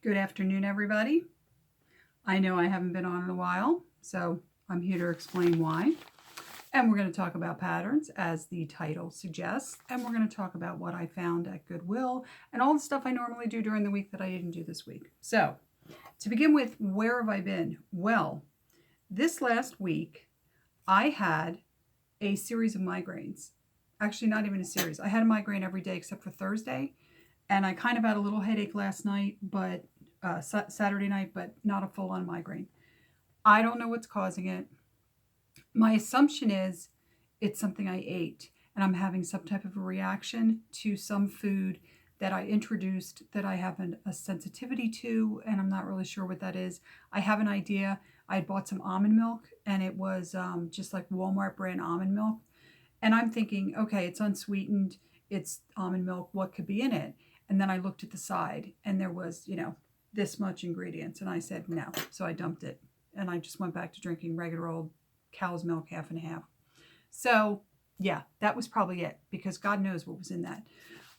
Good afternoon, everybody. I know I haven't been on in a while, so I'm here to explain why. And we're going to talk about patterns, as the title suggests. And we're going to talk about what I found at Goodwill and all the stuff I normally do during the week that I didn't do this week. So, to begin with, where have I been? Well, this last week, I had a series of migraines. Actually, not even a series. I had a migraine every day except for Thursday. And I kind of had a little headache last night, but Saturday night, but not a full-on migraine. I don't know what's causing it. My assumption is it's something I ate, and I'm having some type of a reaction to some food that I introduced that I have a sensitivity to, and I'm not really sure what that is. I have an idea. I had bought some almond milk, and it was just like Walmart brand almond milk. And I'm thinking, okay, it's unsweetened. It's almond milk. What could be in it? And then I looked at the side, and there was, this much ingredients. And I said, no. So I dumped it. And I just went back to drinking regular old cow's milk, half and half. So, yeah, that was probably it, because God knows what was in that.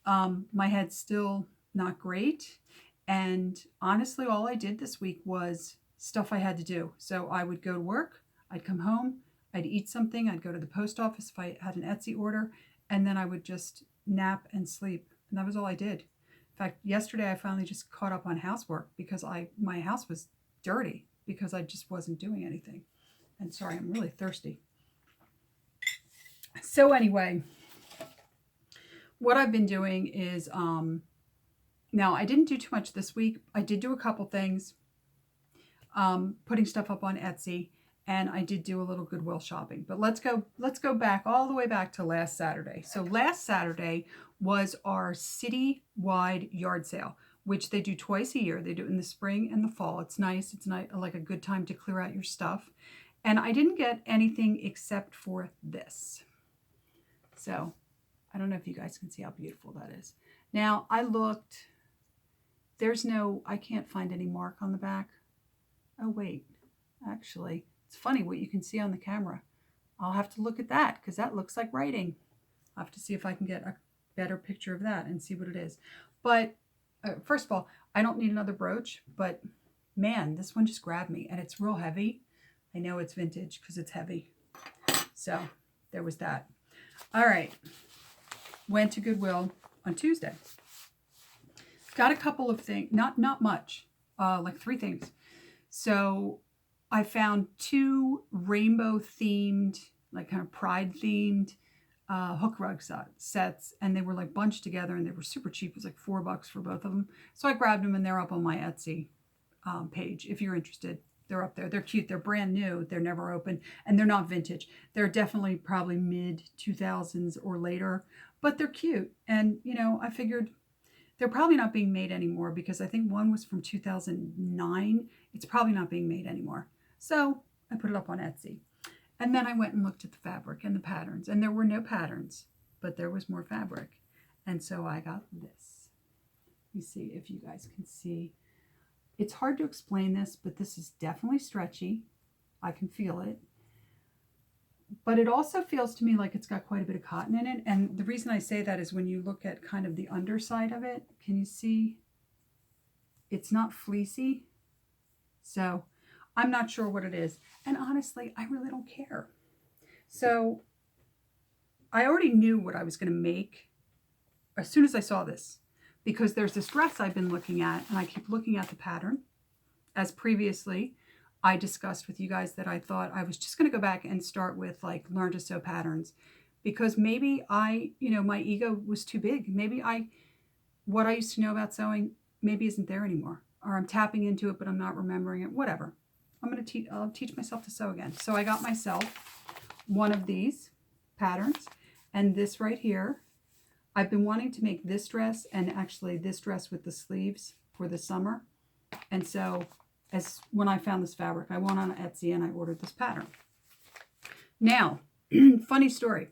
My head's still not great. And honestly, all I did this week was stuff I had to do. So I would go to work, I'd come home, I'd eat something, I'd go to the post office if I had an Etsy order, and then I would just nap and sleep. And that was all I did. In fact, yesterday I finally just caught up on housework because my house was dirty because I just wasn't doing anything. And sorry, I'm really thirsty. So anyway, what I've been doing is, now I didn't do too much this week. I did do a couple things, putting stuff up on Etsy, and I did do a little Goodwill shopping. But let's go back all the way back to last Saturday. So last Saturday was our city-wide yard sale, which they do twice a year. They do it in the spring and the fall. It's nice. It's like a good time to clear out your stuff. And I didn't get anything except for this. So I don't know if you guys can see how beautiful that is. Now I looked. I can't find any mark on the back. Oh wait, actually, it's funny what you can see on the camera. I'll have to look at that because that looks like writing. I'll have to see if I can get a better picture of that and see what it is. But first of all, I don't need another brooch, but man, this one just grabbed me, and it's real heavy. I know it's vintage because it's heavy. So there was that. All right. Went to Goodwill on Tuesday. Got a couple of things, not much, like 3 things. So I found 2 rainbow themed, like kind of pride themed hook rug sets, and they were like bunched together, and they were super cheap. It was like $4 for both of them. So I grabbed them, and they're up on my Etsy page. If you're interested, they're up there. They're cute. They're brand new. They're never open, and they're not vintage. They're definitely probably mid 2000s or later, but they're cute. And I figured they're probably not being made anymore because I think one was from 2009. It's probably not being made anymore. So I put it up on Etsy. And then I went and looked at the fabric and the patterns, and there were no patterns, but there was more fabric. And so I got this. Let me see if you guys can see. It's hard to explain this, but this is definitely stretchy. I can feel it. But it also feels to me like it's got quite a bit of cotton in it. And the reason I say that is when you look at kind of the underside of it, can you see? It's not fleecy. So I'm not sure what it is. And honestly, I really don't care. So I already knew what I was going to make as soon as I saw this, because there's this dress I've been looking at, and I keep looking at the pattern. As previously I discussed with you guys that I thought I was just going to go back and start with like learn to sew patterns, because maybe my ego was too big. Maybe what I used to know about sewing maybe isn't there anymore, or I'm tapping into it, but I'm not remembering it, whatever. I'll teach myself to sew again. So I got myself one of these patterns, and this right here. I've been wanting to make this dress, and actually this dress with the sleeves for the summer. And so when I found this fabric, I went on Etsy and I ordered this pattern. Now, funny story.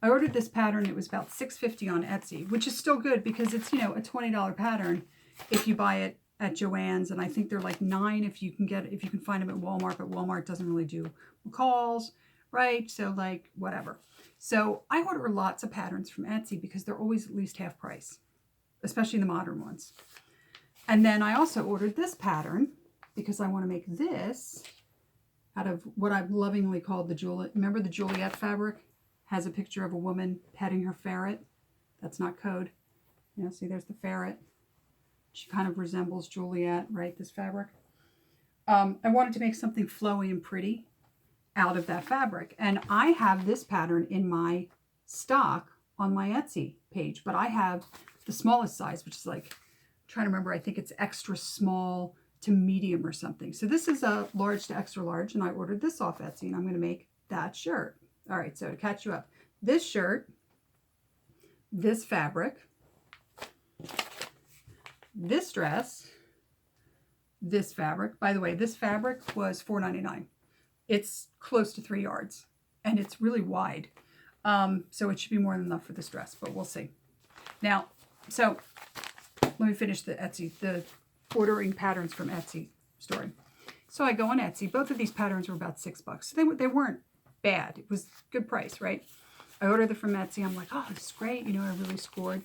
I ordered this pattern. It was about $6.50 on Etsy, which is still good because it's, a $20 pattern if you buy it at Joann's, and I think they're like $9 if you can find them at Walmart, but Walmart doesn't really do McCall's, right? So like whatever. So I order lots of patterns from Etsy because they're always at least half price, especially the modern ones. And then I also ordered this pattern because I want to make this out of what I've lovingly called the Juliet. Remember the Juliet fabric? Has a picture of a woman petting her ferret. That's not code. You know, see, there's the ferret. She kind of resembles Juliet, right? This fabric. I wanted to make something flowy and pretty out of that fabric. And I have this pattern in my stock on my Etsy page, but I have the smallest size, which is like, I'm trying to remember, I think it's extra small to medium or something. So this is a large to extra large, and I ordered this off Etsy, and I'm going to make that shirt. All right, so to catch you up, this shirt, this fabric, this dress, this fabric. By the way, this fabric was $4.99. It's close to 3 yards, and it's really wide. So it should be more than enough for this dress, but we'll see. Now, so let me finish the ordering patterns from Etsy story. So I go on Etsy. Both of these patterns were about $6. So they weren't bad. It was good price, right? I ordered them from Etsy. I'm like, oh, this is great. You know, I really scored.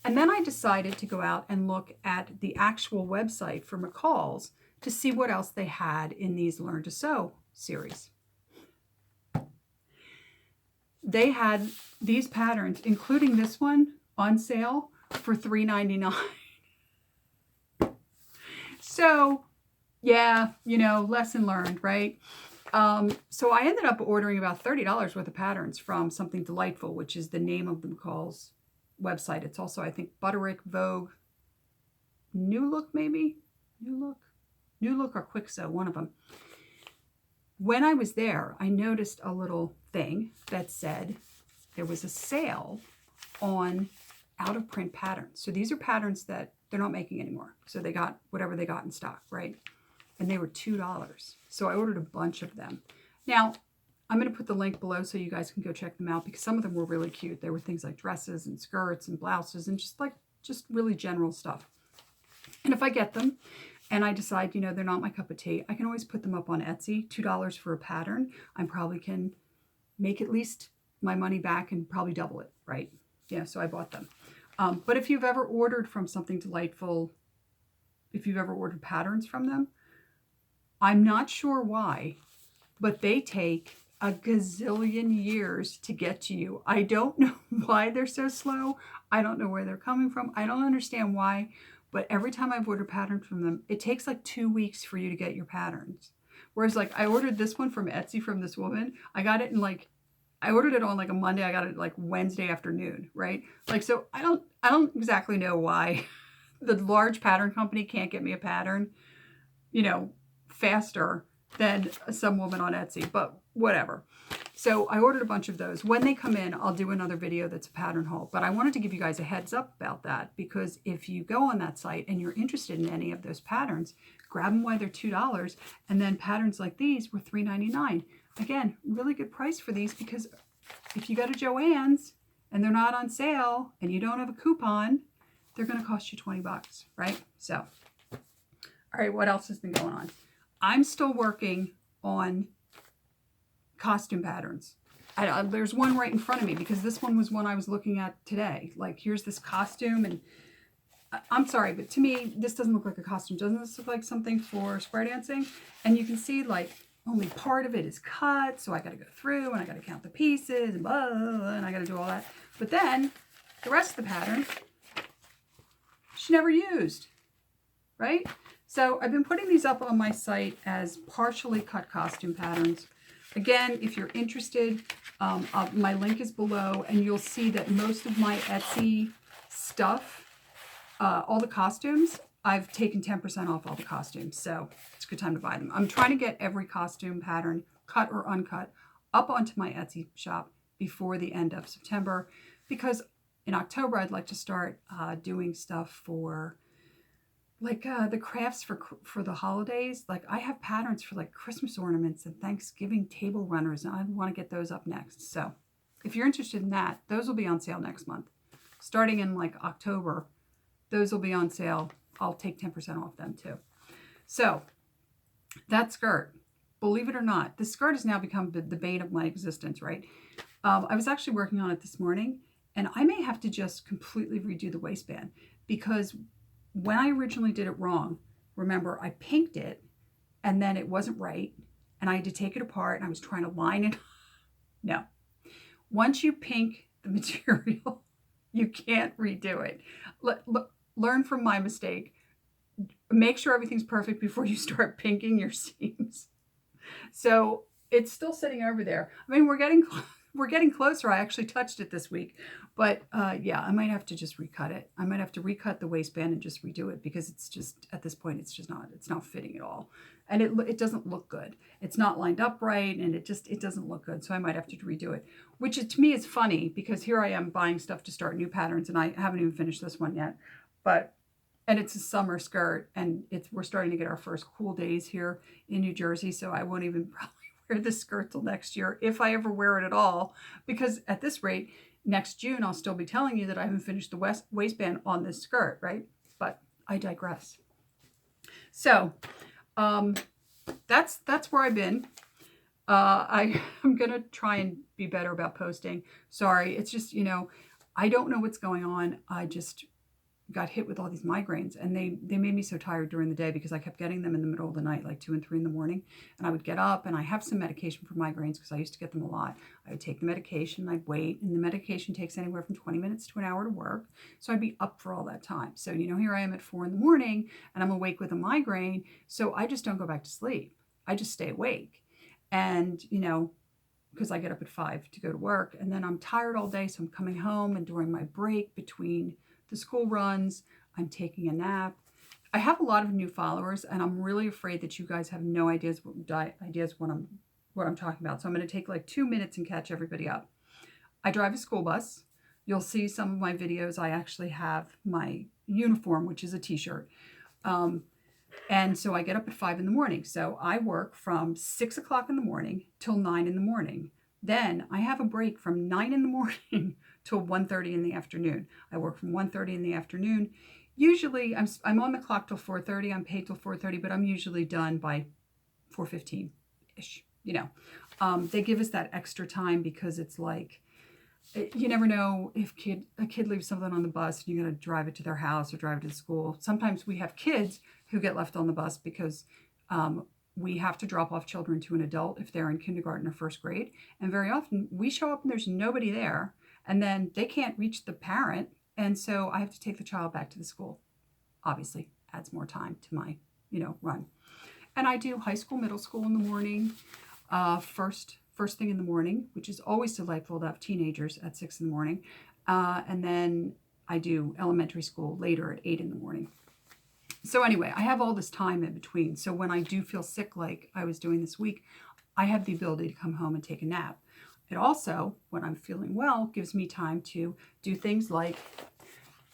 And then I decided to go out and look at the actual website for McCall's to see what else they had in these Learn to Sew series. They had these patterns, including this one, on sale for $3.99. So, yeah, you know, lesson learned, right? So I ended up ordering about $30 worth of patterns from Something Delightful, which is the name of the McCall's website. It's also, I think, Butterick, Vogue, New Look, maybe? New Look or Quick Sew, one of them. When I was there, I noticed a little thing that said there was a sale on out-of-print patterns. So these are patterns that they're not making anymore. So they got whatever they got in stock, right? And they were $2. So I ordered a bunch of them. Now, I'm going to put the link below so you guys can go check them out because some of them were really cute. There were things like dresses and skirts and blouses and just really general stuff. And if I get them and I decide, you know, they're not my cup of tea, I can always put them up on Etsy, $2 for a pattern. I probably can make at least my money back and probably double it, right? Yeah, so I bought them. But if you've ever ordered from Something Delightful, if you've ever ordered patterns from them, I'm not sure why, but they take a gazillion years to get to you. I don't know why they're so slow. I don't know where they're coming from. I don't understand why, but every time I've ordered patterns from them, it takes like 2 weeks for you to get your patterns. Whereas like I ordered this one from Etsy from this woman. I got it in like, I ordered it on like a Monday. I got it like Wednesday afternoon, right? Like, so I don't exactly know why the large pattern company can't get me a pattern, you know, faster than some woman on Etsy, but whatever. So I ordered a bunch of those. When they come in, I'll do another video that's a pattern haul, but I wanted to give you guys a heads up about that because if you go on that site and you're interested in any of those patterns, grab them while they're $2, and then patterns like these were $3.99. Again, really good price for these because if you go to Joann's and they're not on sale and you don't have a coupon, they're going to cost you $20, right? So, all right, what else has been going on? I'm still working on costume patterns. There's one right in front of me because this one was one I was looking at today. Like, here's this costume, and I'm sorry, but to me, this doesn't look like a costume. Doesn't this look like something for square dancing? And you can see, like, only part of it is cut, so I got to go through, and I got to count the pieces, and blah, blah, blah, and I got to do all that. But then, the rest of the pattern, she never used, right? So I've been putting these up on my site as partially cut costume patterns. Again, if you're interested, my link is below, and you'll see that most of my Etsy stuff, all the costumes, I've taken 10% off all the costumes, so it's a good time to buy them. I'm trying to get every costume pattern, cut or uncut, up onto my Etsy shop before the end of September, because in October I'd like to start doing stuff for like the crafts for the holidays. Like I have patterns for like Christmas ornaments and Thanksgiving table runners, and I want to get those up next. So if you're interested in that, those will be on sale next month. Starting in like October, those will be on sale. I'll take 10% off them too. So that skirt, believe it or not, this skirt has now become the bane of my existence, right? I was actually working on it this morning, and I may have to just completely redo the waistband because when I originally did it wrong, remember I pinked it and then it wasn't right and I had to take it apart and I was trying to line it. No. Once you pink the material, you can't redo it. Learn from my mistake. Make sure everything's perfect before you start pinking your seams. So it's still sitting over there. I mean, we're getting closer. I actually touched it this week, but yeah, I might have to just recut it. I might have to recut the waistband and just redo it because it's just, at this point, it's not fitting at all. And it doesn't look good. It's not lined up right, and it doesn't look good. So I might have to redo it, which to me is funny because here I am buying stuff to start new patterns, and I haven't even finished this one yet. And it's a summer skirt, and we're starting to get our first cool days here in New Jersey, so I won't even probably wear this skirt till next year, if I ever wear it at all, because at this rate, next June, I'll still be telling you that I haven't finished the waistband on this skirt, right? But I digress. So that's where I've been. I'm going to try and be better about posting. Sorry, it's just, I don't know what's going on. I just got hit with all these migraines, and they made me so tired during the day because I kept getting them in the middle of the night, like 2 and 3 in the morning. And I would get up, and I have some medication for migraines because I used to get them a lot. I would take the medication, I'd wait, and the medication takes anywhere from 20 minutes to an hour to work. So I'd be up for all that time. So, here I am at 4 in the morning, and I'm awake with a migraine. So I just don't go back to sleep. I just stay awake. And, because I get up at 5 to go to work, and then I'm tired all day. So I'm coming home, and during my break between the school runs, I'm taking a nap. I have a lot of new followers, and I'm really afraid that you guys have no ideas what I'm talking about. So I'm going to take like 2 minutes and catch everybody up. I drive a school bus. You'll see some of my videos. I actually have my uniform, which is a t-shirt. And so I get up at 5 in the morning. So I work from 6 o'clock in the morning till 9 in the morning. Then I have a break from 9 in the morning till 1:30 in the afternoon. I work from 1:30 in the afternoon. Usually I'm on the clock till 4:30. I'm paid till 4:30, but I'm usually done by 4:15-ish. They give us that extra time because it's like, you never know if a kid leaves something on the bus and you're going to drive it to their house or drive it to school. Sometimes we have kids who get left on the bus because we have to drop off children to an adult if they're in kindergarten or first grade. And very often we show up and there's nobody there, and then they can't reach the parent. And so I have to take the child back to the school. Obviously adds more time to my, run. And I do high school, middle school in the morning, first thing in the morning, which is always delightful to have teenagers at 6 in the morning. And then I do elementary school later at 8 in the morning. So anyway, I have all this time in between. So when I do feel sick, like I was doing this week, I have the ability to come home and take a nap. It also, when I'm feeling well, gives me time to do things like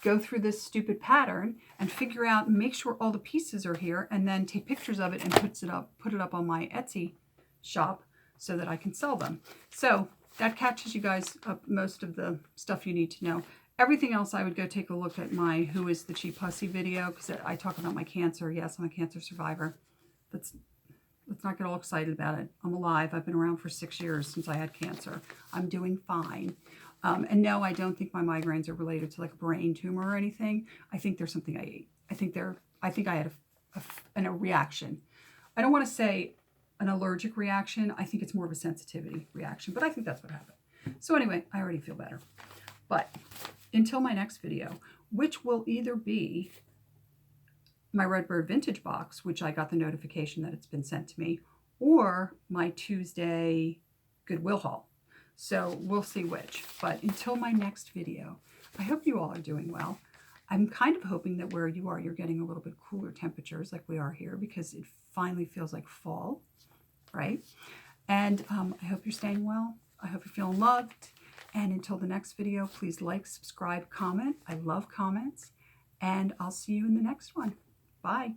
go through this stupid pattern and figure out and make sure all the pieces are here, and then take pictures of it and put it up on my Etsy shop so that I can sell them. So that catches you guys up most of the stuff you need to know. Everything else, I would go take a look at my Who is the Cheap Hussy video, because I talk about my cancer. Yes, I'm a cancer survivor. Let's not get all excited about it. I'm alive. I've been around for 6 years since I had cancer. I'm doing fine. And no, I don't think my migraines are related to like a brain tumor or anything. I think there's something I ate. I think I had a reaction. I don't want to say an allergic reaction. I think it's more of a sensitivity reaction, but I think that's what happened. So anyway, I already feel better. But until my next video, which will either be my Redbird Vintage box, which I got the notification that it's been sent to me, or my Tuesday Goodwill haul. So we'll see which. But until my next video, I hope you all are doing well. I'm kind of hoping that where you are, you're getting a little bit cooler temperatures like we are here, because it finally feels like fall, right? And I hope you're staying well. I hope you're feeling loved. And until the next video, please like, subscribe, comment. I love comments. And I'll see you in the next one. Bye.